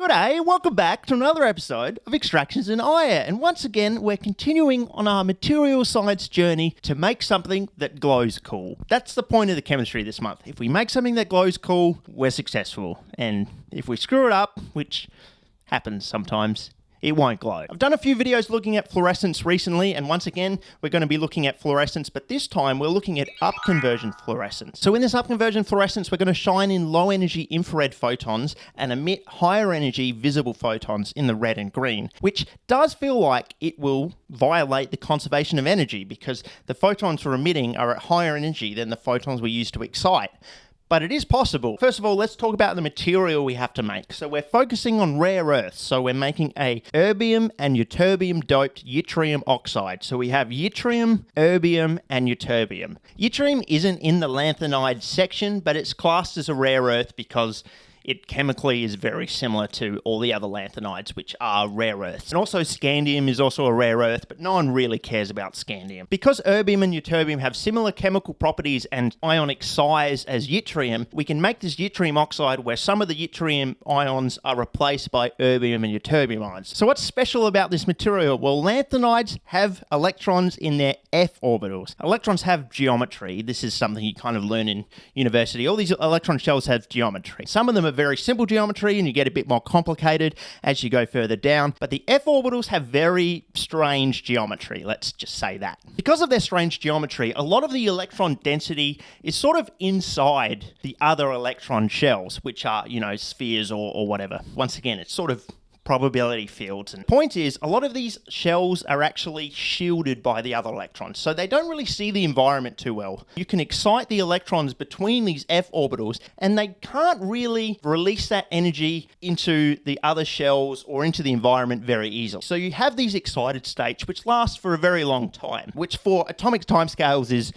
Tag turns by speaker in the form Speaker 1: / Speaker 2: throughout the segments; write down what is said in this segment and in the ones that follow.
Speaker 1: G'day, welcome back to another episode of Extractions&Ire, and once again we're continuing on our material science journey to make something that glows cool. That's the point of the chemistry this month. If we make something that glows cool, we're successful, and if we screw it up, which happens sometimes, it won't glow. I've done a few videos looking at fluorescence recently, and once again, we're going to be looking at fluorescence, but this time we're looking at upconversion fluorescence. So in this upconversion fluorescence, we're going to shine in low energy infrared photons and emit higher energy visible photons in the red and green, which does feel like it will violate the conservation of energy because the photons we're emitting are at higher energy than the photons we use to excite. But it is possible. First of all, let's talk about the material we have to make. So we're focusing on rare earths. So we're making a erbium and ytterbium doped yttrium oxide. So we have yttrium, erbium, and ytterbium. Yttrium isn't in the lanthanide section, but it's classed as a rare earth because it chemically is very similar to all the other lanthanides, which are rare earths. And also scandium is also a rare earth, but no one really cares about scandium. Because erbium and ytterbium have similar chemical properties and ionic size as yttrium, we can make this yttrium oxide where some of the yttrium ions are replaced by erbium and ytterbium ions. So what's special about this material? Well, lanthanides have electrons in their f orbitals. Electrons have geometry. This is something you kind of learn in university. All these electron shells have geometry. Some of them are very simple geometry and you get a bit more complicated as you go further down, but the f orbitals have very strange geometry, let's just say that. Because of their strange geometry, a lot of the electron density is sort of inside the other electron shells, which are, spheres or whatever. Once again, it's sort of probability fields. And the point is, a lot of these shells are actually shielded by the other electrons, so they don't really see the environment too well. You can excite the electrons between these f orbitals, and they can't really release that energy into the other shells or into the environment very easily. So you have these excited states, which last for a very long time, which for atomic timescales is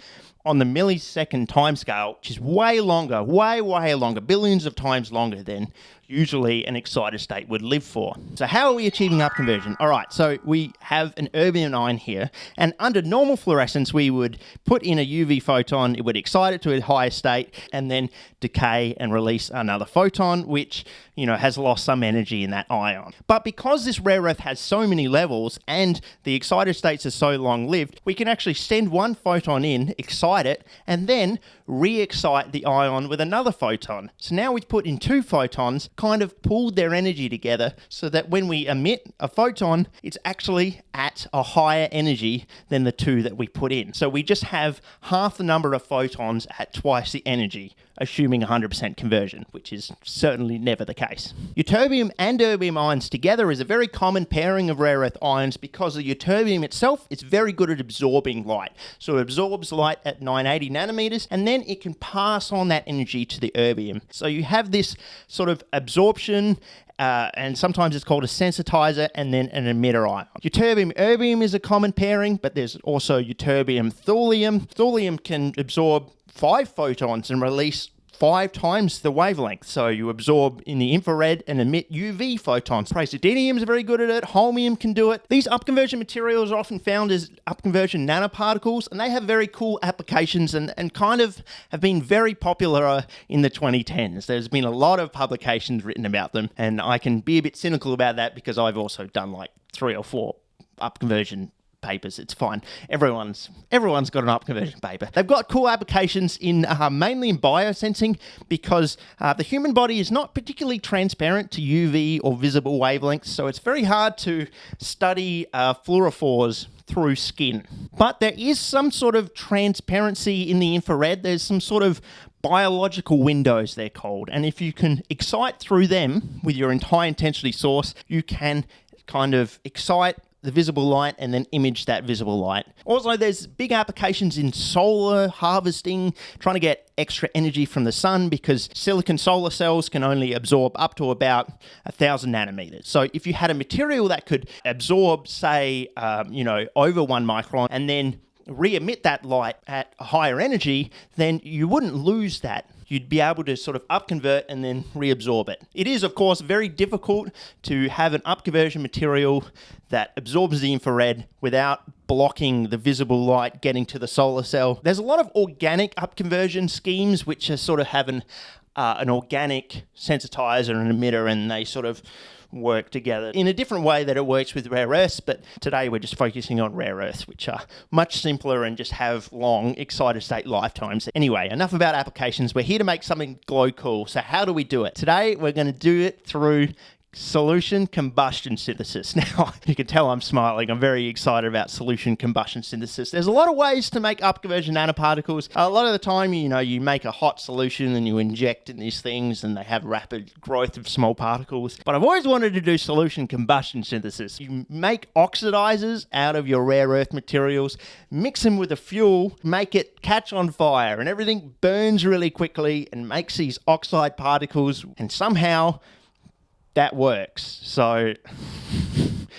Speaker 1: on the millisecond timescale, which is way longer, way longer, billions of times longer than usually an excited state would live for. So how are we achieving upconversion? All right, so we have an erbium ion here, and under normal fluorescence, we would put in a UV photon, it would excite it to a higher state, and then decay and release another photon, which, has lost some energy in that ion. But because this rare earth has so many levels, and the excited states are so long-lived, we can actually send one photon in, excite it, and then re-excite the ion with another photon. So now we've put in two photons, kind of pooled their energy together so that when we emit a photon, it's actually at a higher energy than the two that we put in. So we just have half the number of photons at twice the energy, assuming 100% conversion, which is certainly never the case. Ytterbium and erbium ions together is a very common pairing of rare earth ions because the ytterbium itself is very good at absorbing light. So it absorbs light at 980 nanometers, and then it can pass on that energy to the erbium. So you have this sort of absorption, and sometimes it's called a sensitizer, and then an emitter ion. Ytterbium-erbium is a common pairing, but there's also ytterbium-thulium. Thulium can absorb 5 photons and release 5 times the wavelength. So you absorb in the infrared and emit UV photons. Praseodymium is very good at it. Holmium can do it. These upconversion materials are often found as upconversion nanoparticles, and they have very cool applications and kind of have been very popular in the 2010s. There's been a lot of publications written about them, and I can be a bit cynical about that because I've also done like 3 or 4 upconversion papers. It's fine. Everyone's got an upconversion paper. They've got cool applications in mainly in biosensing because the human body is not particularly transparent to UV or visible wavelengths, so it's very hard to study fluorophores through skin. But there is some sort of transparency in the infrared. There's some sort of biological windows, they're called, and if you can excite through them with your high intensity source, you can kind of excite the visible light and then image that visible light. Also, there's big applications in solar harvesting, trying to get extra energy from the sun because silicon solar cells can only absorb up to about 1,000 nanometers. So if you had a material that could absorb, say, over 1 micron and then re-emit that light at a higher energy, then you wouldn't lose that. You'd be able to sort of upconvert and then reabsorb it. It is, of course, very difficult to have an upconversion material that absorbs the infrared without blocking the visible light getting to the solar cell. There's a lot of organic upconversion schemes which are sort of have an organic sensitizer and emitter, and they sort of work together in a different way that it works with rare earths, but today we're just focusing on rare earths, which are much simpler and just have long excited state lifetimes. Anyway, enough about applications. We're here to make something glow cool. So how do we do it? Today we're going to do it through solution combustion synthesis. Now, you can tell I'm smiling. I'm very excited about solution combustion synthesis. There's a lot of ways to make upconversion nanoparticles. A lot of the time, you make a hot solution and you inject in these things and they have rapid growth of small particles. But I've always wanted to do solution combustion synthesis. You make oxidizers out of your rare earth materials, mix them with a fuel, make it catch on fire, and everything burns really quickly and makes these oxide particles, and somehow that works. So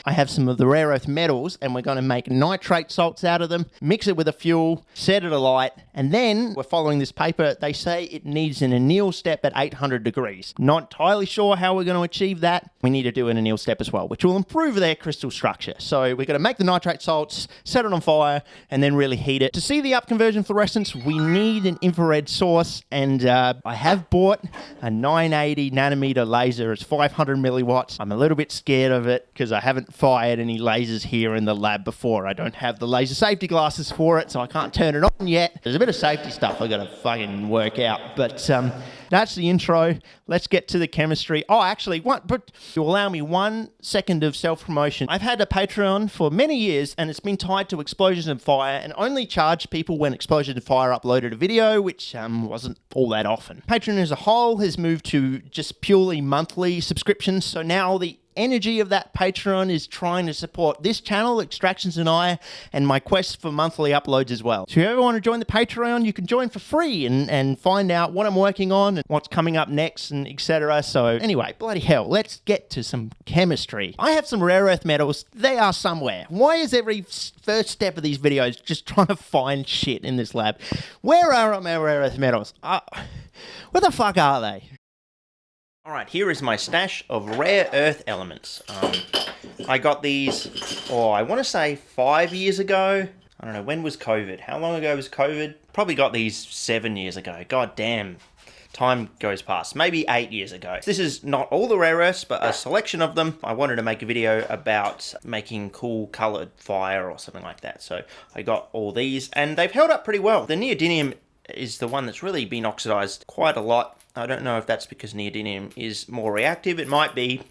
Speaker 1: I have some of the rare earth metals and we're going to make nitrate salts out of them, mix it with a fuel, set it alight, and then we're following this paper. They say it needs an anneal step at 800 degrees. Not entirely sure how we're going to achieve that. We need to do an anneal step as well, which will improve their crystal structure. So we're going to make the nitrate salts, set it on fire, and then really heat it. To see the upconversion fluorescence, we need an infrared source, and I have bought a 980 nanometer laser. It's 500 milliwatts. I'm a little bit scared of it because I haven't fired any lasers here in the lab before. I don't have the laser safety glasses for it, so I can't turn it on yet. There's a bit of safety stuff I gotta fucking work out, but that's the intro. Let's get to the chemistry. Oh, actually, but you allow me 1 second of self-promotion. I've had a Patreon for many years, and it's been tied to Explosions and Fire, and only charged people when Explosions and Fire uploaded a video, which wasn't all that often. Patreon as a whole has moved to just purely monthly subscriptions, so now the energy of that Patreon is trying to support this channel, Extractions&Ire, and my quest for monthly uploads as well. So if you ever want to join the Patreon, you can join for free and find out what I'm working on and what's coming up next and etc. So anyway, bloody hell, let's get to some chemistry. I have some rare earth metals. They are somewhere. Why is every first step of these videos just trying to find shit in this lab? Where are my rare earth metals? Where the fuck are they? Alright, here is my stash of rare earth elements. I got these, I want to say 5 years ago. I don't know, when was COVID? How long ago was COVID? Probably got these 7 years ago. God damn, time goes past. Maybe 8 years ago. This is not all the rare earths, but a selection of them. I wanted to make a video about making cool colored fire or something like that. So I got all these, and they've held up pretty well. The neodymium is the one that's really been oxidized quite a lot. I don't know if that's because neodymium is more reactive. It might be.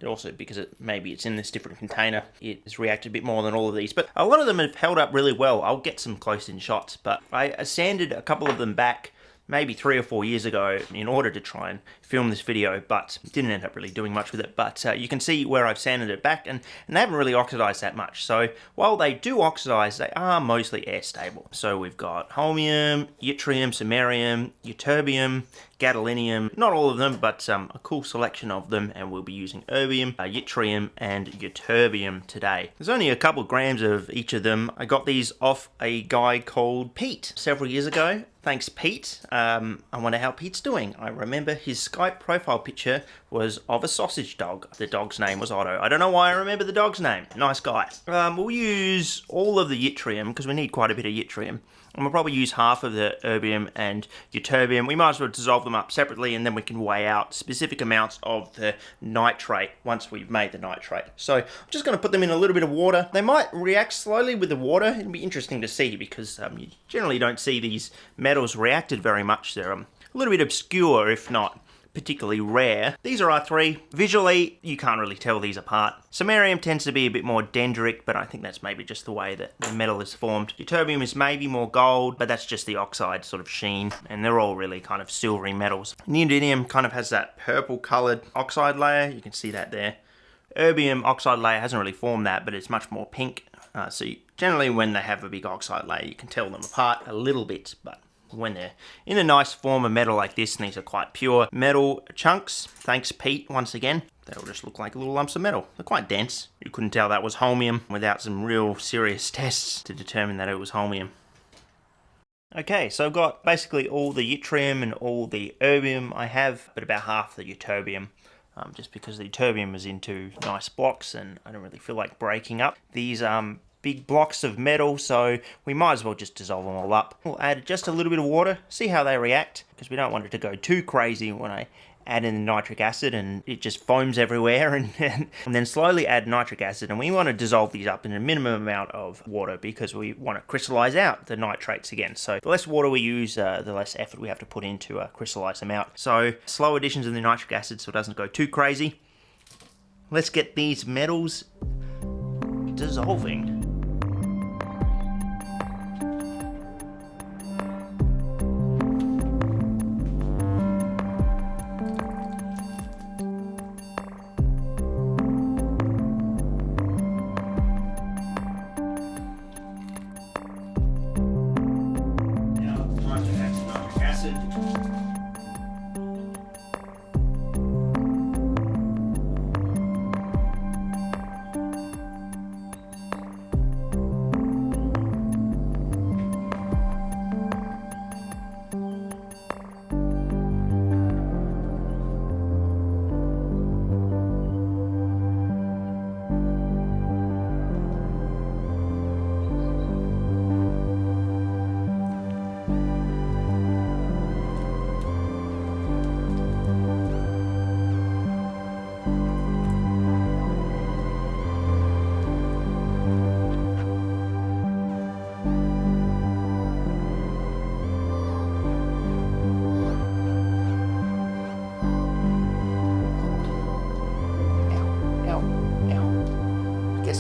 Speaker 1: Also because maybe it's in this different container. It has reacted a bit more than all of these. But a lot of them have held up really well. I'll get some close-in shots. But I sanded a couple of them back maybe 3 or 4 years ago in order to try and film this video, but didn't end up really doing much with it. But you can see where I've sanded it back, and they haven't really oxidized that much. So while they do oxidize, they are mostly air stable. So we've got holmium, yttrium, samarium, ytterbium, gadolinium, not all of them, but a cool selection of them, and we'll be using erbium, yttrium, and ytterbium today. There's only a couple grams of each of them. I got these off a guy called Pete several years ago. Thanks, Pete. I wonder how Pete's doing. I remember his Skype profile picture was of a sausage dog. The dog's name was Otto. I don't know why I remember the dog's name. Nice guy. We'll use all of the yttrium because we need quite a bit of yttrium. And we'll probably use half of the erbium and ytterbium. We might as well dissolve them up separately, and then we can weigh out specific amounts of the nitrate once we've made the nitrate. So I'm just going to put them in a little bit of water. They might react slowly with the water. It'll be interesting to see because you generally don't see these metals reacted very much. They're a little bit obscure, if not particularly rare. These are our three. Visually, you can't really tell these apart. Samarium tends to be a bit more dendritic, but I think that's maybe just the way that the metal is formed. Ytterbium is maybe more gold, but that's just the oxide sort of sheen, and they're all really kind of silvery metals. Neodymium kind of has that purple colored oxide layer. You can see that there. Erbium oxide layer hasn't really formed that, but it's much more pink. So generally when they have a big oxide layer, you can tell them apart a little bit, but when they're in a nice form of metal like this, and these are quite pure metal chunks, thanks Pete once again, they'll just look like little lumps of metal. They're quite dense. You couldn't tell that was holmium without some real serious tests to determine that it was holmium. Okay, so I've got basically all the yttrium and all the erbium I have, but about half the ytterbium. Just because the ytterbium is into nice blocks and I don't really feel like breaking up these big blocks of metal, so we might as well just dissolve them all up. We'll add just a little bit of water, see how they react, because we don't want it to go too crazy when I add in the nitric acid and it just foams everywhere, and then slowly add nitric acid. And we want to dissolve these up in a minimum amount of water because we want to crystallize out the nitrates again. So the less water we use, the less effort we have to put into crystallize them out. So slow additions of the nitric acid so it doesn't go too crazy. Let's get these metals dissolving.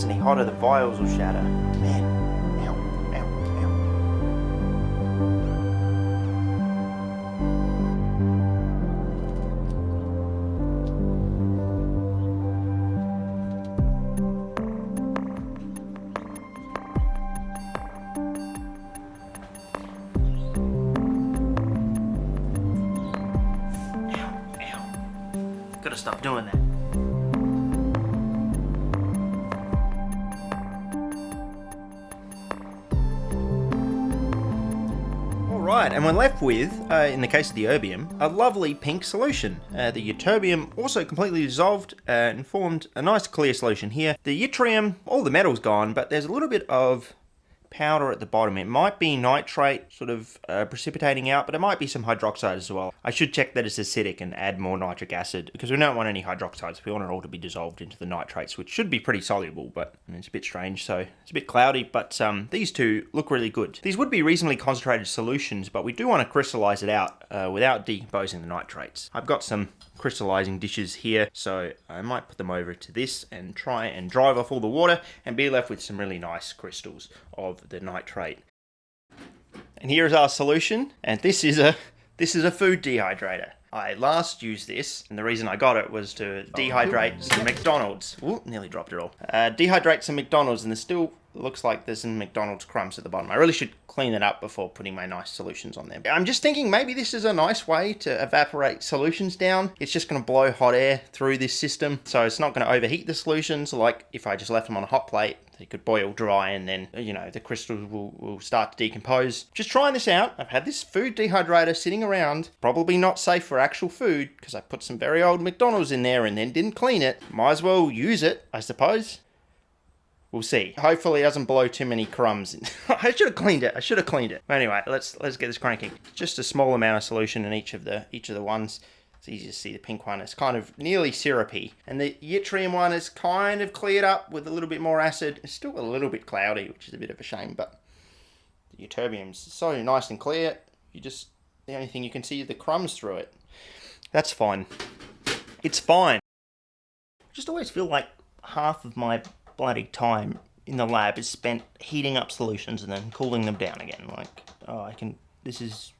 Speaker 1: Any hotter, the vials will shatter. Man, ow, ow, ow, ow. Gotta stop doing that. Right, and we're left with, in the case of the erbium, a lovely pink solution. The ytterbium also completely dissolved and formed a nice clear solution here. The yttrium, all the metal's gone, but there's a little bit of powder at the bottom. It might be nitrate sort of precipitating out, but it might be some hydroxide as well. I should check that it's acidic and add more nitric acid because we don't want any hydroxides. We want it all to be dissolved into the nitrates, which should be pretty soluble, but I mean, it's a bit strange, so it's a bit cloudy, but these two look really good. These would be reasonably concentrated solutions, but we do want to crystallize it out without decomposing the nitrates. I've got some crystallizing dishes here, so I might put them over to this and try and drive off all the water and be left with some really nice crystals of the nitrate. And here's our solution, and this is a food dehydrator. I last used this, and the reason I got it was to dehydrate some McDonald's. Ooh, nearly dropped it all. Dehydrate some McDonald's, and there still looks like there's some McDonald's crumbs at the bottom. I really should clean it up before putting my nice solutions on there. I'm just thinking maybe this is a nice way to evaporate solutions down. It's just going to blow hot air through this system, so it's not going to overheat the solutions. Like if I just left them on a hot plate, they could boil dry and then, you know, the crystals will start to decompose. Just trying this out. I've had this food dehydrator sitting around. Probably not safe for actual food because I put some very old McDonald's in there and then didn't clean it. Might as well use it, I suppose. We'll see. Hopefully it doesn't blow too many crumbs. I should have cleaned it. Anyway, let's get this cranking. Just a small amount of solution in each of the ones. It's easy to see the pink one. It's kind of nearly syrupy. And the yttrium one is kind of cleared up with a little bit more acid. It's still a little bit cloudy, which is a bit of a shame, but the ytterbium's so nice and clear. The only thing you can see is the crumbs through it. That's fine. It's fine. I just always feel like half of my bloody time in the lab is spent heating up solutions and then cooling them down again. Like, this is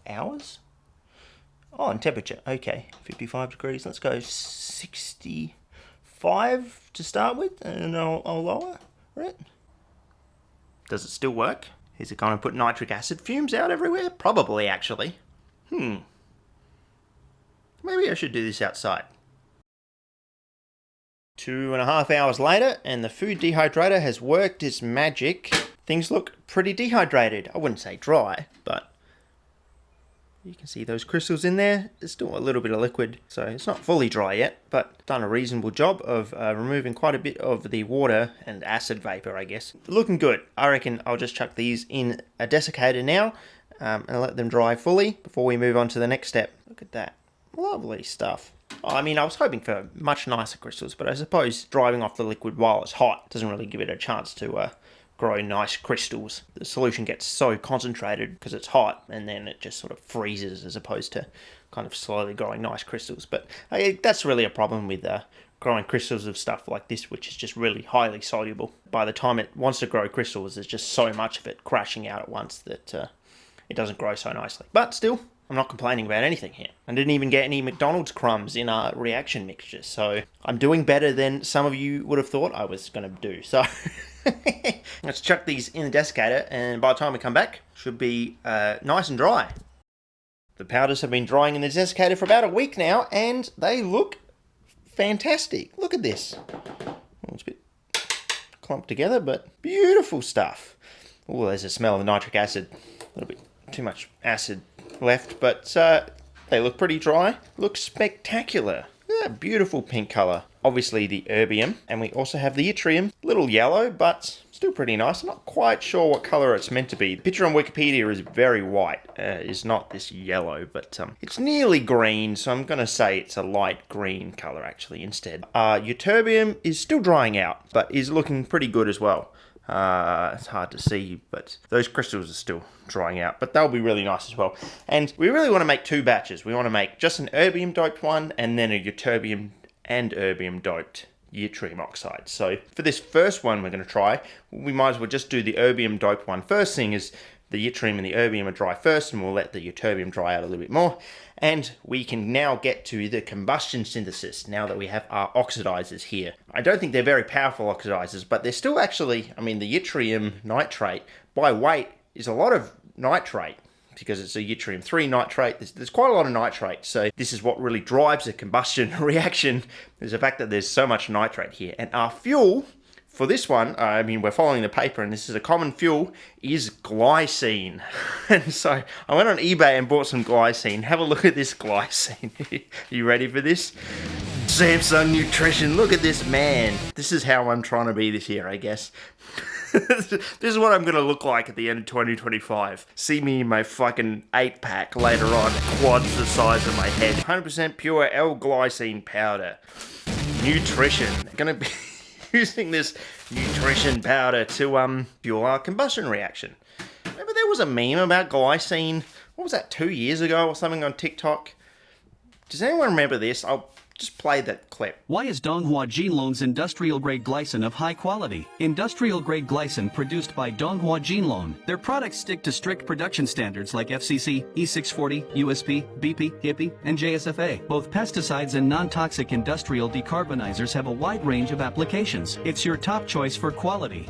Speaker 1: hours? Oh, and temperature, okay, 55 degrees. Let's go 65 to start with, and I'll lower it. Does it still work? Is it going to put nitric acid fumes out everywhere? Probably, actually. Maybe I should do this outside. 2.5 hours later, and the food dehydrator has worked its magic. Things look pretty dehydrated. I wouldn't say dry, but you can see those crystals in there. There's still a little bit of liquid, so it's not fully dry yet, but done a reasonable job of removing quite a bit of the water and acid vapor, I guess. Looking good. I reckon I'll just chuck these in a desiccator now and let them dry fully before we move on to the next step. Look at that. Lovely stuff. I mean, I was hoping for much nicer crystals, but I suppose driving off the liquid while it's hot doesn't really give it a chance to grow nice crystals. The solution gets so concentrated because it's hot, and then it just sort of freezes as opposed to kind of slowly growing nice crystals. But that's really a problem with growing crystals of stuff like this, which is just really highly soluble. By the time it wants to grow crystals, there's just so much of it crashing out at once that it doesn't grow so nicely. But still, I'm not complaining about anything here. I didn't even get any McDonald's crumbs in our reaction mixture, so I'm doing better than some of you would have thought I was going to do. So let's chuck these in the desiccator, and by the time we come back, should be nice and dry. The powders have been drying in the desiccator for about a week now, and they look fantastic. Look at this. It's a bit clumped together, but beautiful stuff. Oh, there's a smell of nitric acid. A little bit too much acid left, but they look pretty dry. Look spectacular. Yeah, beautiful pink colour. Obviously the erbium, and we also have the yttrium. A little yellow, but still pretty nice. I'm not quite sure what colour it's meant to be. The picture on Wikipedia is very white. It's not this yellow, but it's nearly green, so I'm going to say it's a light green colour actually instead. Ytterbium is still drying out, but is looking pretty good as well. It's hard to see, but those crystals are still drying out, but they'll be really nice as well. And we really want to make two batches. We want to make just an erbium doped one, and then a ytterbium and erbium doped yttrium oxide. So for this first one we're going to try, we might as well just do the erbium doped one first, seeing as the yttrium and the erbium are dry first, and we'll let the ytterbium dry out a little bit more. And we can now get to the combustion synthesis now that we have our oxidizers here. I don't think they're very powerful oxidizers, but they're still actually, I mean, the yttrium nitrate by weight is a lot of nitrate because it's a yttrium 3 nitrate. There's quite a lot of nitrate. So this is what really drives the combustion reaction, is the fact that there's so much nitrate here. And our fuel for this one, I mean, we're following the paper, and this is a common fuel, is glycine. And so I went on eBay and bought some glycine. Have a look at this glycine. Are you ready for this? Samsung Nutrition, look at this, man. This is how I'm trying to be this year, I guess. This is what I'm going to look like at the end of 2025. See me in my fucking 8-pack later on, quads the size of my head. 100% pure L-glycine powder. Nutrition. Going to be using this nutrition powder to fuel our combustion reaction. Remember there was a meme about glycine, what was that, 2 years ago or something on TikTok? Does anyone remember this? I'll just play that clip.
Speaker 2: Why is Donghua Jinlong's industrial-grade glycine of high quality? Industrial-grade glycine produced by Donghua Jinlong. Their products stick to strict production standards like FCC, E640, USP, BP, HIPPE, and JSFA. Both pesticides and non-toxic industrial decarbonizers have a wide range of applications. It's your top choice for quality.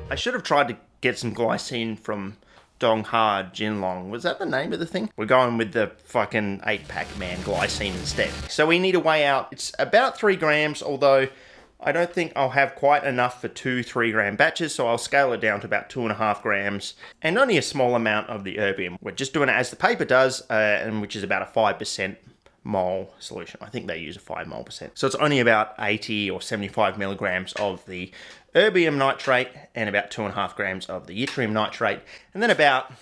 Speaker 1: I should have tried to get some glycine from Donghua Jinlong. Was that the name of the thing? We're going with the fucking 8-pack, man, glycine instead. So we need to weigh out, it's about 3 grams, although I don't think I'll have quite enough for 2 3-gram batches, so I'll scale it down to about 2.5 grams, and only a small amount of the erbium. We're just doing it as the paper does, and which is about a 5% mole solution. I think they use a 5 mole percent. So it's only about 80 or 75 milligrams of the erbium nitrate and about 2.5 grams of the yttrium nitrate, and then about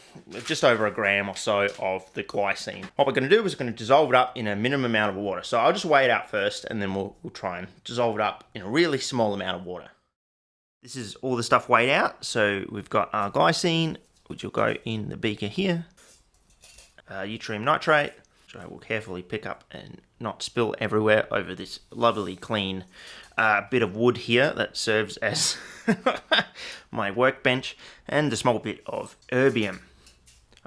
Speaker 1: just over a gram or so of the glycine. What we're going to do is we're going to dissolve it up in a minimum amount of water. So I'll just weigh it out first, and then we'll try and dissolve it up in a really small amount of water. This is all the stuff weighed out. So we've got our glycine, which will go in the beaker here, yttrium nitrate, which I will carefully pick up and not spill everywhere over this lovely clean bit of wood here that serves as my workbench, and a small bit of erbium.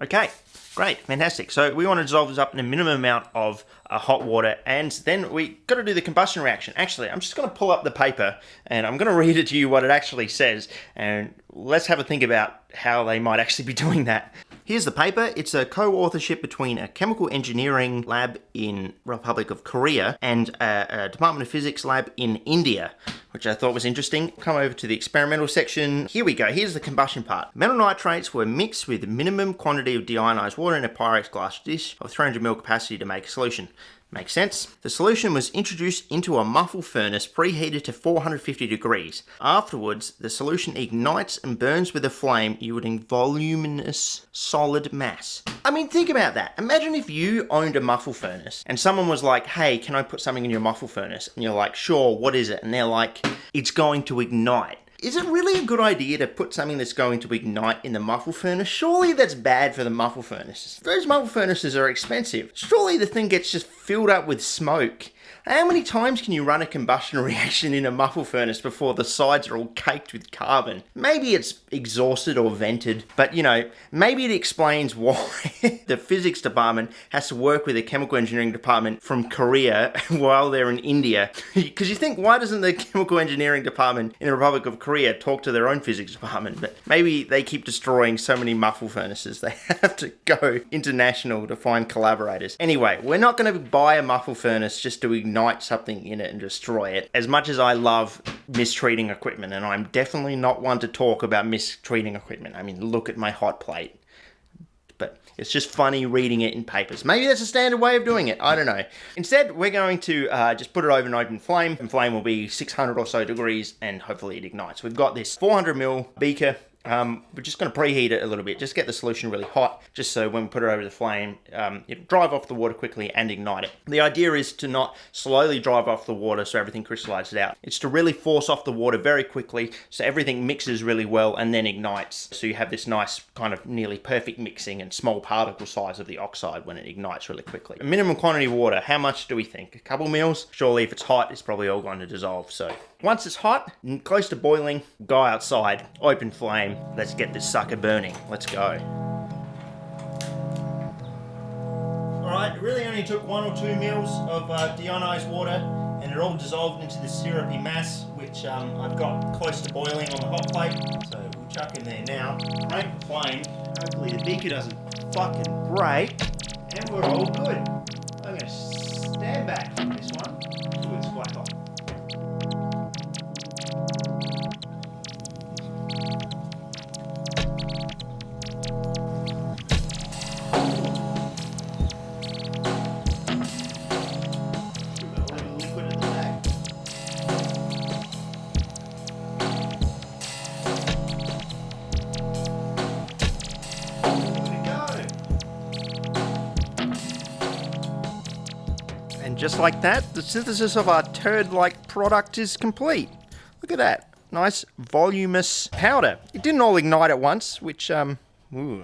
Speaker 1: Okay, great, fantastic. So we want to dissolve this up in a minimum amount of hot water, and then we got to do the combustion reaction. Actually, I'm just going to pull up the paper and I'm going to read it to you what it actually says, and let's have a think about how they might actually be doing that. Here's the paper. It's a co-authorship between a chemical engineering lab in Republic of Korea and a Department of Physics lab in India, which I thought was interesting. Come over to the experimental section. Here we go. Here's the combustion part. Metal nitrates were mixed with minimum quantity of deionized water in a Pyrex glass dish of 300 ml capacity to make a solution. Makes sense. The solution was introduced into a muffle furnace preheated to 450 degrees. Afterwards, the solution ignites and burns with a flame yielding voluminous solid mass. I mean, think about that. Imagine if you owned a muffle furnace and someone was like, hey, can I put something in your muffle furnace? And you're like, sure, what is it? And they're like, it's going to ignite. Is it really a good idea to put something that's going to ignite in the muffle furnace? Surely that's bad for the muffle furnaces. Those muffle furnaces are expensive. Surely the thing gets just filled up with smoke. How many times can you run a combustion reaction in a muffle furnace before the sides are all caked with carbon? Maybe it's exhausted or vented, but you know, maybe it explains why the physics department has to work with the chemical engineering department from Korea while they're in India. Because you think, why doesn't the chemical engineering department in the Republic of Korea talk to their own physics department? But maybe they keep destroying so many muffle furnaces, they have to go international to find collaborators. Anyway, we're not going to buy a muffle furnace just to ignite something in it and destroy it. As much as I love mistreating equipment, and I'm definitely not one to talk about mistreating equipment. I mean, look at my hot plate. But it's just funny reading it in papers. Maybe that's a standard way of doing it. I don't know. Instead, we're going to just put it over an open flame. And flame will be 600 or so degrees, and hopefully it ignites. We've got this 400ml beaker. We're just going to preheat it a little bit, just get the solution really hot, just so when we put it over the flame, it'll drive off the water quickly and ignite it. The idea is to not slowly drive off the water so everything crystallizes out. It's to really force off the water very quickly so everything mixes really well and then ignites. So you have this nice kind of nearly perfect mixing and small particle size of the oxide when it ignites really quickly. A minimum quantity of water, how much do we think? A couple mils? Surely if it's hot, it's probably all going to dissolve. So once it's hot, close to boiling, go outside, open flame. Let's get this sucker burning. Let's go. Alright, it really only took 1 or 2 mils of deionized water, and it all dissolved into this syrupy mass, which I've got close to boiling on the hot plate. So we'll chuck in there now. Crank the flame. Hopefully the beaker doesn't fucking break, and we're all good. I'm going to stand back from this one. Ooh, it's quite hot. Just like that, the synthesis of our turd-like product is complete. Look at that. Nice, voluminous powder. It didn't all ignite at once, which, don't want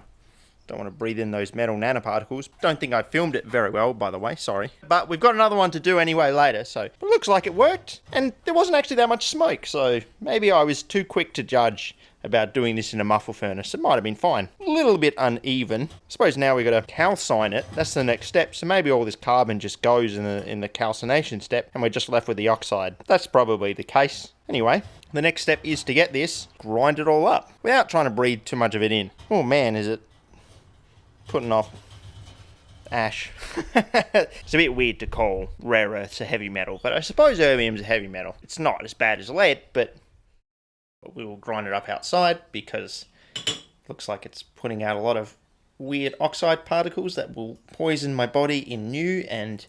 Speaker 1: to breathe in those metal nanoparticles. Don't think I filmed it very well, by the way, sorry. But we've got another one to do anyway later, so it looks like it worked. And there wasn't actually that much smoke, so maybe I was too quick to judge about doing this in a muffle furnace. It might have been fine. A little bit uneven. I suppose now we've got to calcine it. That's the next step. So maybe all this carbon just goes in the calcination step and we're just left with the oxide. That's probably the case. Anyway, the next step is to get this, grind it all up without trying to breathe too much of it in. Oh man, is it putting off ash. It's a bit weird to call rare earths a heavy metal, but I suppose erbium's a heavy metal. It's not as bad as lead, but we will grind it up outside because it looks like it's putting out a lot of weird oxide particles that will poison my body in new and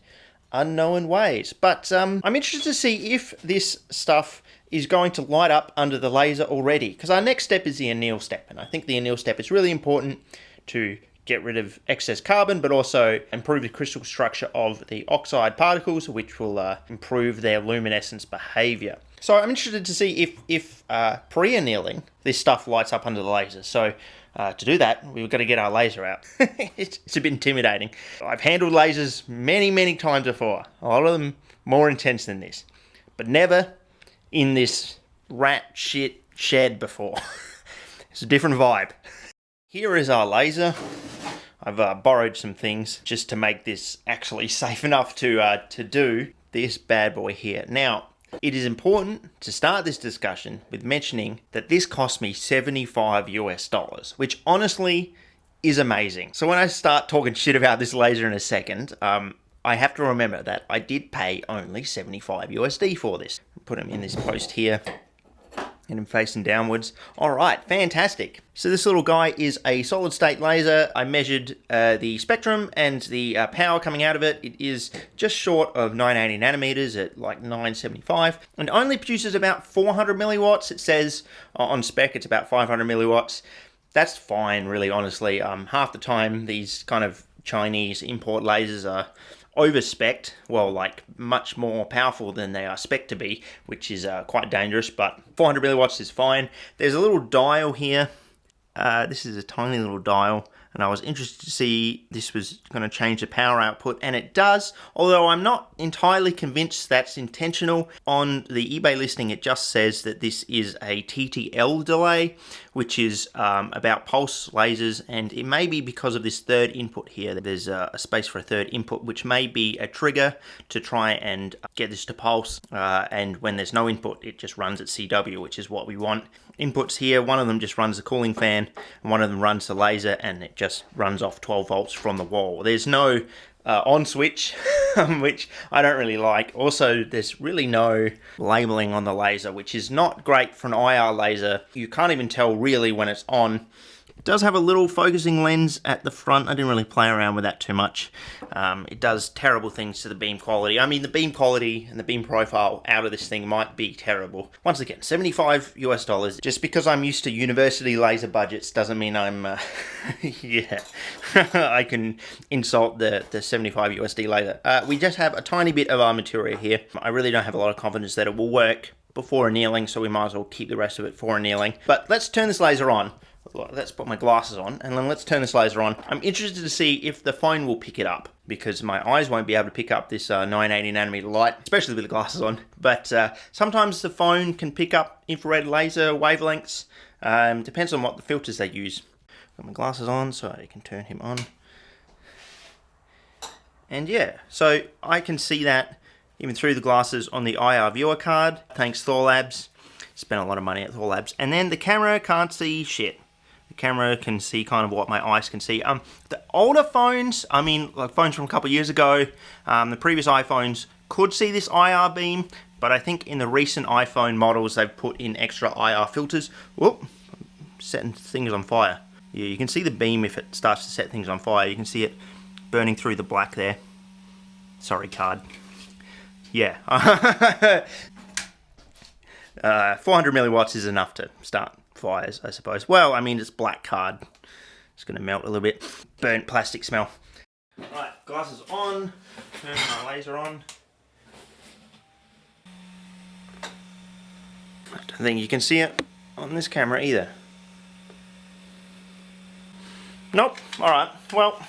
Speaker 1: unknown ways. But I'm interested to see if this stuff is going to light up under the laser already, because our next step is the anneal step, and I think the anneal step is really important to get rid of excess carbon, but also improve the crystal structure of the oxide particles, which will improve their luminescence behavior. So I'm interested to see if pre-annealing, this stuff lights up under the laser. So to do that, we've got to get our laser out. It's a bit intimidating. I've handled lasers many, many times before. A lot of them more intense than this, but never in this rat shit shed before. It's a different vibe. Here is our laser. I've borrowed some things just to make this actually safe enough to do this bad boy here. Now, it is important to start this discussion with mentioning that this cost me $75 US, which honestly is amazing. So when I start talking shit about this laser in a second, I have to remember that I did pay only $75 USD for this. Put them in this post here. and him facing downwards. All right, fantastic. So this little guy is a solid state laser. I measured the spectrum and the power coming out of it. It is just short of 980 nanometers at like 975 and only produces about 400 milliwatts. It says on spec it's about 500 milliwatts. That's fine, really, honestly. Half the time these kind of Chinese import lasers are over-spec'd, well, like much more powerful than they are spec'd to be, which is quite dangerous, but 400 milliwatts is fine. There's a little dial here. This is a tiny little dial, and I was interested to see this was going to change the power output, and it does, although I'm not entirely convinced that's intentional. On the eBay listing, it just says that this is a TTL delay, which is about pulse lasers, and it may be because of this third input here. There's a space for a third input, which may be a trigger to try and get this to pulse, and when there's no input, it just runs at CW, which is what we want. Inputs here, one of them just runs the cooling fan, and one of them runs the laser, and it just runs off 12 volts from the wall. There's no on switch, which I don't really like. Also, there's really no labeling on the laser, which is not great for an IR laser. You can't even tell really when it's on. It does have a little focusing lens at the front. I didn't really play around with that too much. It does terrible things to the beam quality. I mean, the beam quality and the beam profile out of this thing might be terrible. Once again, $75 US. Just because I'm used to university laser budgets doesn't mean I'm, yeah, I can insult the 75 USD laser. We just have a tiny bit of our material here. I really don't have a lot of confidence that it will work before annealing, so we might as well keep the rest of it for annealing. But let's turn this laser on. Let's put my glasses on, and then let's turn this laser on. I'm interested to see if the phone will pick it up, because my eyes won't be able to pick up this 980 nanometer light, especially with the glasses on. But sometimes the phone can pick up infrared laser wavelengths. Depends on what the filters they use. Got my glasses on so I can turn him on. And yeah, so I can see that even through the glasses on the IR viewer card. Thanks Thorlabs. Spent a lot of money at Thorlabs. And then the camera can't see shit. The camera can see kind of what my eyes can see. The older phones, I mean, like phones from a couple of years ago, the previous iPhones could see this IR beam, but I think in the recent iPhone models, they've put in extra IR filters. Whoop, setting things on fire. Yeah, you can see the beam if it starts to set things on fire. You can see it burning through the black there. Sorry, card. Yeah. 400 milliwatts is enough to start fires, I suppose. Well, I mean, it's black card. It's going to melt a little bit. Burnt plastic smell. Right, glasses on. Turn my laser on. I don't think you can see it on this camera either. Nope. Alright, well.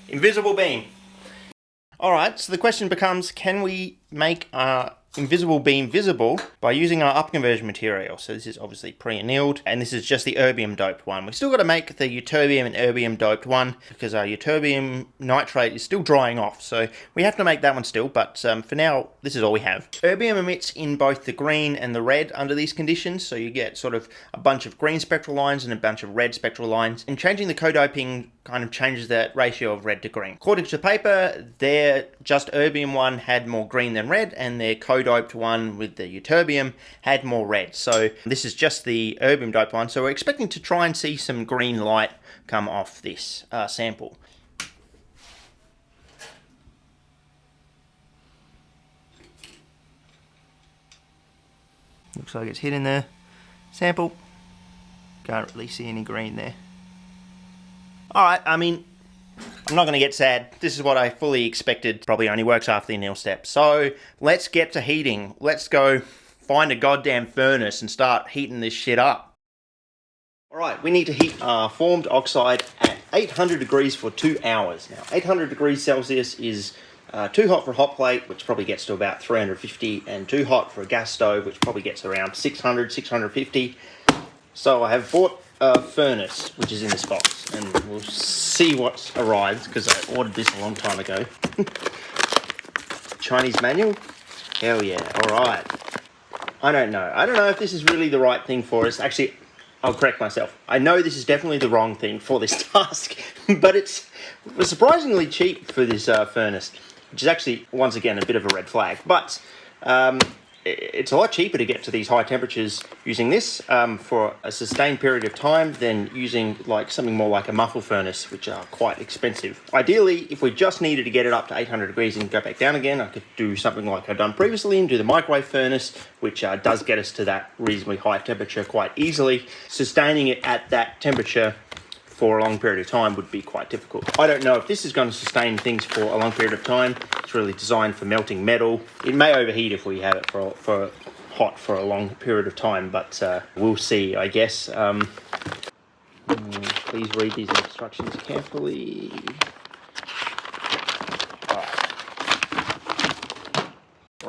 Speaker 1: Invisible beam. Alright, so the question becomes, can we make our invisible beam visible by using our upconversion material? So this is obviously pre-annealed, and this is just the erbium doped one. We've still got to make the ytterbium and erbium doped one, because our ytterbium nitrate is still drying off, so we have to make that one still, but for now, this is all we have. Erbium emits in both the green and the red under these conditions, so you get sort of a bunch of green spectral lines and a bunch of red spectral lines, and changing the co-doping kind of changes that ratio of red to green. According to the paper, their just erbium one had more green than red, and their co-doped one with the ytterbium had more red. So this is just the erbium doped one, so we're expecting to try and see some green light come off this sample. Looks like it's hitting the sample. Can't really see any green there. Alright, I mean, I'm not going to get sad. This is what I fully expected. Probably only works after the anneal step. So let's get to heating. Let's go find a goddamn furnace and start heating this shit up. Alright, we need to heat our formed oxide at 800 degrees for 2 hours. Now, 800 degrees Celsius is too hot for a hot plate, which probably gets to about 350, and too hot for a gas stove, which probably gets around 600, 650. So I have bought a furnace, which is in this box, and we'll see what's arrived, because I ordered this a long time ago. Chinese manual? Hell yeah, alright. I don't know if this is really the right thing for us. Actually, I'll correct myself. I know this is definitely the wrong thing for this task, but it was surprisingly cheap for this furnace, which is actually, once again, a bit of a red flag. But it's a lot cheaper to get to these high temperatures using this for a sustained period of time than using like something more like a muffle furnace, which are quite expensive. Ideally, if we just needed to get it up to 800 degrees and go back down again, I could do something like I've done previously and do the microwave furnace, which does get us to that reasonably high temperature quite easily. Sustaining it at that temperature for a long period of time would be quite difficult. I don't know if this is going to sustain things for a long period of time. It's really designed for melting metal. It may overheat if we have it for hot for a long period of time, but we'll see, I guess. Please read these instructions carefully.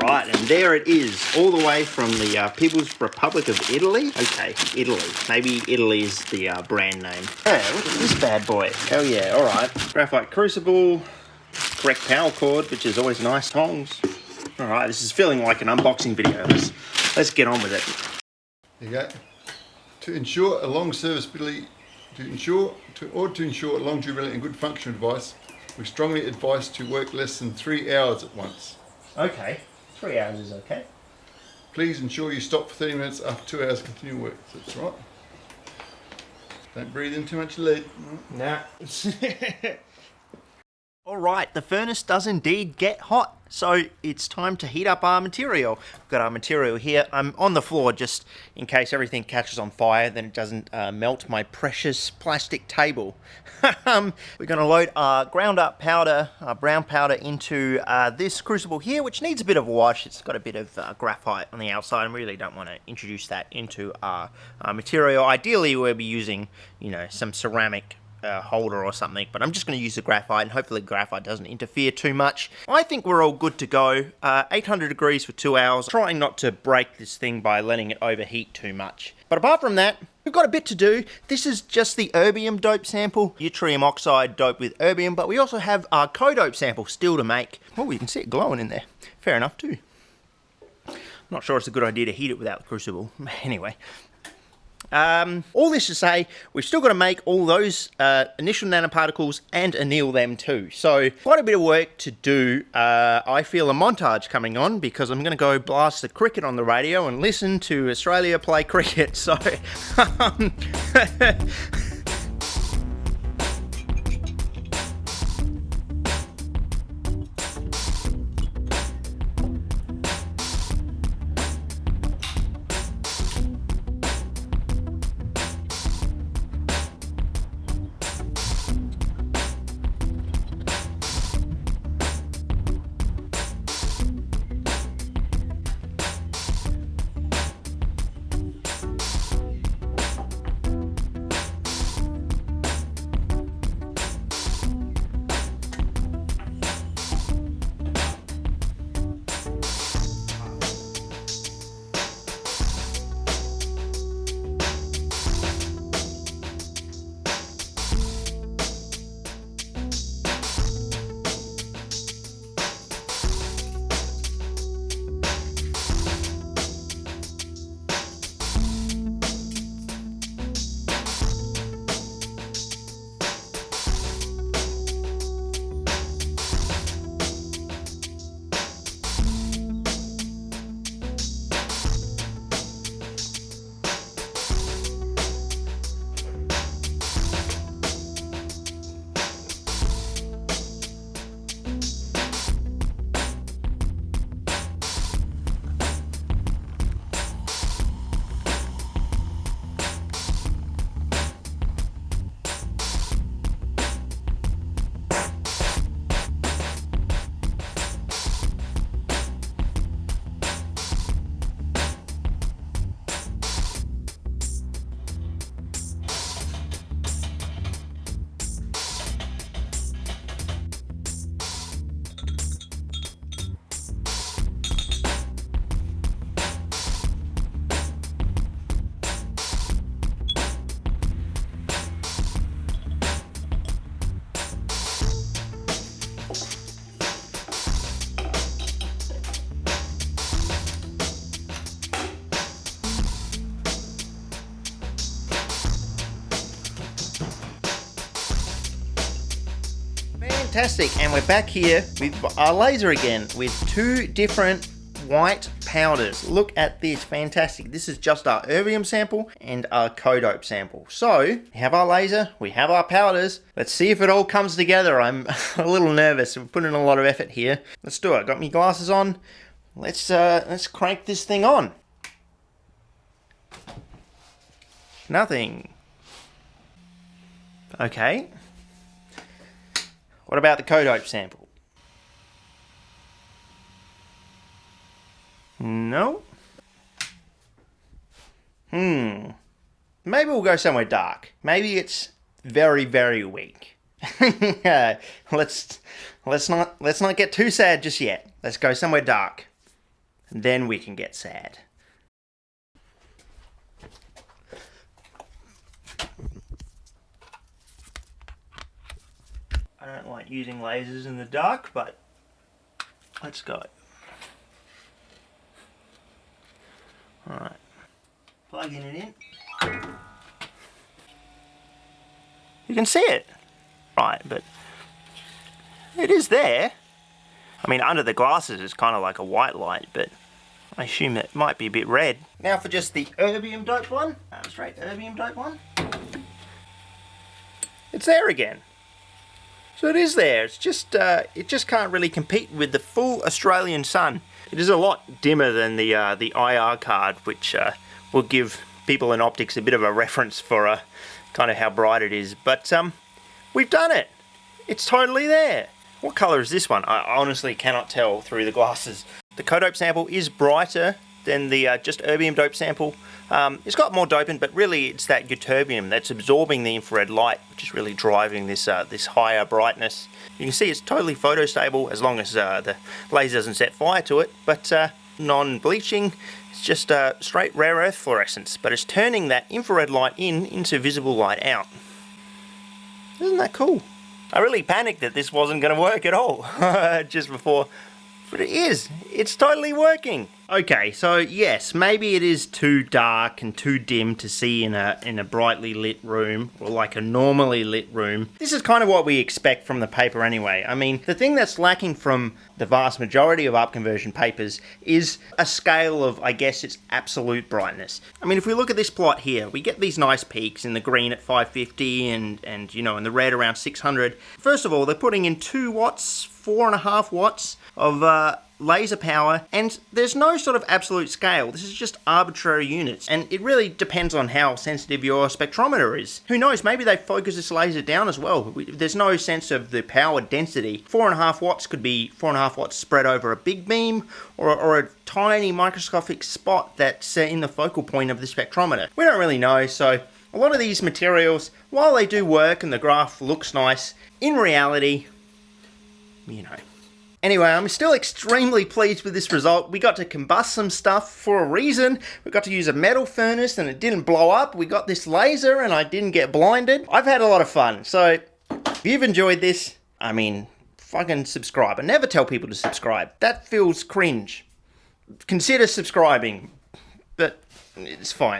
Speaker 1: Right, and there it is, all the way from the People's Republic of Italy. Okay, Italy. Maybe Italy is the brand name. Yeah, look at this bad boy. Hell yeah, all right. Graphite crucible, correct power cord, which is always nice. Tongs. All right, this is feeling like an unboxing video. Let's get on with it.
Speaker 3: There you go. To ensure a long serviceability, to ensure a long durability and good function device, we strongly advise to work less than 3 hours at once.
Speaker 1: Okay. 3 hours is okay.
Speaker 3: Please ensure you stop for 30 minutes after 2 hours of continual work. So that's right. Don't breathe in too much lead.
Speaker 1: Nah. Alright, the furnace does indeed get hot, so it's time to heat up our material. We've got our material here. I'm on the floor just in case everything catches on fire, then it doesn't melt my precious plastic table. We're going to load our ground up powder, brown powder, into this crucible here, which needs a bit of a wash. It's got a bit of graphite on the outside, and we really don't want to introduce that into our material. Ideally, we'll be using, some ceramic holder or something, but I'm just going to use the graphite, and hopefully the graphite doesn't interfere too much. I think we're all good to go. 800 degrees for 2 hours. Trying not to break this thing by letting it overheat too much. But apart from that, we've got a bit to do. This is just the erbium dope sample, yttrium oxide dope with erbium, but we also have our co-dope sample still to make. Oh, you can see it glowing in there. Fair enough too. I'm not sure it's a good idea to heat it without the crucible. Anyway. All this to say, we've still got to make all those initial nanoparticles and anneal them too. So quite a bit of work to do. I feel a montage coming on because I'm going to go blast the cricket on the radio and listen to Australia play cricket. So fantastic, and we're back here with our laser again with two different white powders. Look at this, fantastic. This is just our erbium sample and our codope sample. So, we have our laser, we have our powders. Let's see if it all comes together. I'm a little nervous. We're putting in a lot of effort here. Let's do it. Got my glasses on. Let's crank this thing on. Nothing. Okay. What about the codope sample? No. Maybe we'll go somewhere dark. Maybe it's very, very weak. Let's not get too sad just yet. Let's go somewhere dark. And then we can get sad. I don't like using lasers in the dark, but let's go. Alright. Plugging it in. You can see it. Right, but it is there. I mean, under the glasses it's kind of like a white light, but I assume it might be a bit red. Now for just the erbium doped one. Straight erbium doped one. It's there again. So it is there. It's just it just can't really compete with the full Australian sun. It is a lot dimmer than the IR card, which will give people in optics a bit of a reference for kind of how bright it is. But we've done it. It's totally there. What colour is this one? I honestly cannot tell through the glasses. The codope sample is brighter than the just erbium dope sample. It's got more dopant, but really it's that ytterbium that's absorbing the infrared light, which is really driving this this higher brightness. You can see it's totally photostable as long as the laser doesn't set fire to it, but non-bleaching. It's just straight rare earth fluorescence, but it's turning that infrared light into visible light out. Isn't that cool? I really panicked that this wasn't going to work at all just before, but it is. It's totally working. Okay, so yes, maybe it is too dark and too dim to see in a brightly lit room, or like a normally lit room. This is kind of what we expect from the paper anyway. I mean, the thing that's lacking from the vast majority of upconversion papers is a scale of, I guess, its absolute brightness. I mean, if we look at this plot here, we get these nice peaks in the green at 550 and you know, in the red around 600. First of all, they're putting in 2 watts, 4.5 watts of laser power, and there's no sort of absolute scale. This is just arbitrary units, and it really depends on how sensitive your spectrometer is. Who knows, maybe they focus this laser down as well. There's no sense of the power density. 4.5 watts could be 4.5 watts spread over a big beam, or a tiny microscopic spot that's in the focal point of the spectrometer. We don't really know, so a lot of these materials, while they do work and the graph looks nice, in reality, you know. Anyway, I'm still extremely pleased with this result. We got to combust some stuff for a reason. We got to use a metal furnace and it didn't blow up. We got this laser and I didn't get blinded. I've had a lot of fun. So, if you've enjoyed this, I mean, fucking subscribe. I never tell people to subscribe. That feels cringe. Consider subscribing, but it's fine.